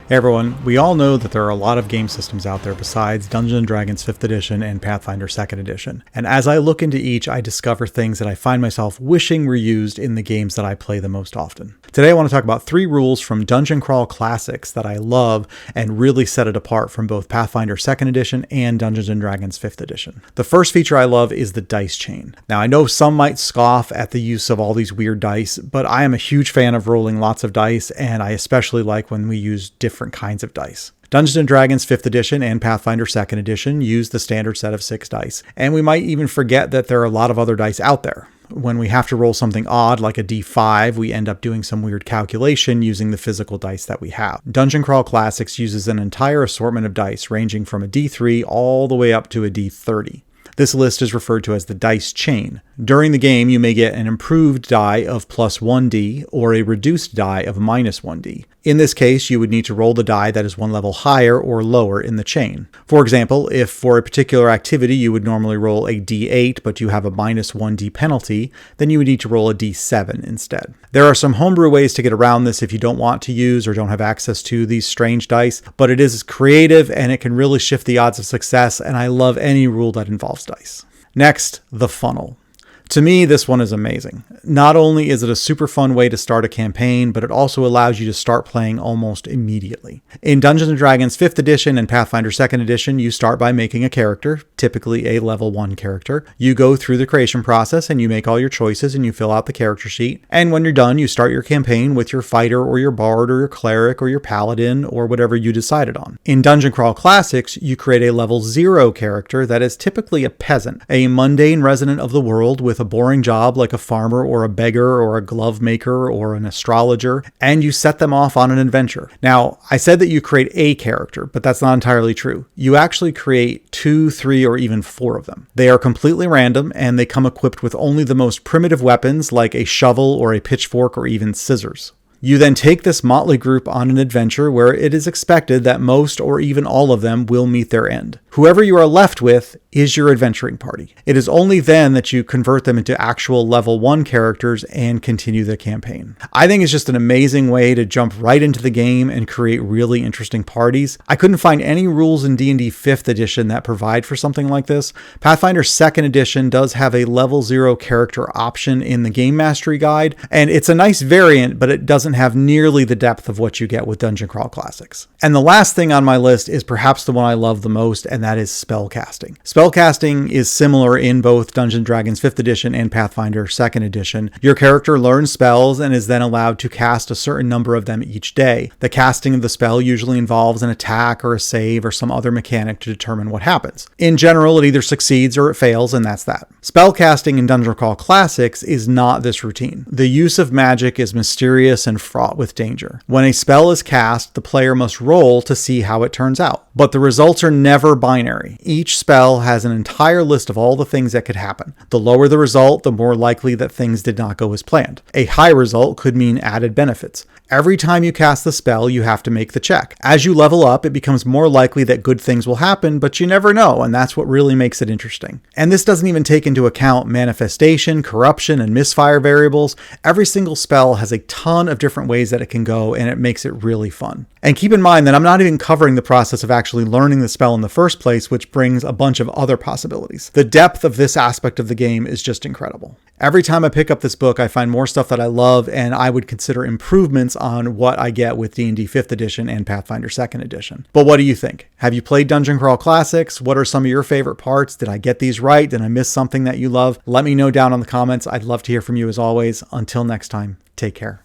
Hey everyone, we all know that there are a lot of game systems out there besides Dungeons & Dragons 5th edition and Pathfinder 2nd edition, and as I look into each, I discover things that I find myself wishing were used in the games that I play the most often. Today I want to talk about 3 rules from Dungeon Crawl Classics that I love and really set it apart from both Pathfinder 2nd edition and Dungeons & Dragons 5th edition. The first feature I love is the dice chain. Now I know some might scoff at the use of all these weird dice, but I am a huge fan of rolling lots of dice, and I especially like when we use different kinds of dice. Dungeons & Dragons 5th edition and Pathfinder 2nd edition use the standard set of 6 dice, and we might even forget that there are a lot of other dice out there. When we have to roll something odd like a D5, we end up doing some weird calculation using the physical dice that we have. Dungeon Crawl Classics uses an entire assortment of dice ranging from a D3 all the way up to a D30. This list is referred to as the dice chain. During the game, you may get an improved die of plus 1d or a reduced die of minus 1d. In this case, you would need to roll the die that is one level higher or lower in the chain. For example, if for a particular activity you would normally roll a d8 but you have a minus 1d penalty, then you would need to roll a d7 instead. There are some homebrew ways to get around this if you don't want to use or don't have access to these strange dice, but it is creative and it can really shift the odds of success, and I love any rule that involves dice. Next, the funnel. To me, this one is amazing. Not only is it a super fun way to start a campaign, but it also allows you to start playing almost immediately. In Dungeons & Dragons 5th edition and Pathfinder 2nd edition, you start by making a character, typically a level 1 character. You go through the creation process and you make all your choices and you fill out the character sheet. And when you're done, you start your campaign with your fighter or your bard or your cleric or your paladin or whatever you decided on. In Dungeon Crawl Classics, you create a level 0 character that is typically a peasant, a mundane resident of the world with a boring job like a farmer or a beggar or a glove maker or an astrologer, and you set them off on an adventure. Now, I said that you create a character, but that's not entirely true. You actually create 2, 3, or even 4 of them. They are completely random, and they come equipped with only the most primitive weapons like a shovel or a pitchfork or even scissors. You then take this motley group on an adventure where it is expected that most or even all of them will meet their end. Whoever you are left with is your adventuring party. It is only then that you convert them into actual level 1 characters and continue the campaign. I think it's just an amazing way to jump right into the game and create really interesting parties. I couldn't find any rules in D&D 5th edition that provide for something like this. Pathfinder 2nd edition does have a level 0 character option in the Game Mastery Guide, and it's a nice variant, but it doesn't have nearly the depth of what you get with Dungeon Crawl Classics. And the last thing on my list is perhaps the one I love the most, and that is spellcasting. Spellcasting is similar in both Dungeons & Dragons 5th edition and Pathfinder 2nd edition. Your character learns spells and is then allowed to cast a certain number of them each day. The casting of the spell usually involves an attack or a save or some other mechanic to determine what happens. In general, it either succeeds or it fails, and that's that. Spellcasting in Dungeon Crawl Classics is not this routine. The use of magic is mysterious and fraught with danger. When a spell is cast, the player must roll to see how it turns out. But the results are never binary. Each spell has an entire list of all the things that could happen. The lower the result, the more likely that things did not go as planned. A high result could mean added benefits. Every time you cast the spell, you have to make the check. As you level up, it becomes more likely that good things will happen, but you never know, and that's what really makes it interesting. And this doesn't even take into account manifestation, corruption, and misfire variables. Every single spell has a ton of different ways that it can go, and it makes it really fun. And keep in mind that I'm not even covering the process of actually learning the spell in the first place, which brings a bunch of other possibilities. The depth of this aspect of the game is just incredible. Every time I pick up this book, I find more stuff that I love, and I would consider improvements on what I get with D&D 5th edition and Pathfinder 2nd edition. But what do you think? Have you played Dungeon Crawl Classics? What are some of your favorite parts? Did I get these right? Did I miss something that you love? Let me know down in the comments. I'd love to hear from you as always. Until next time, take care.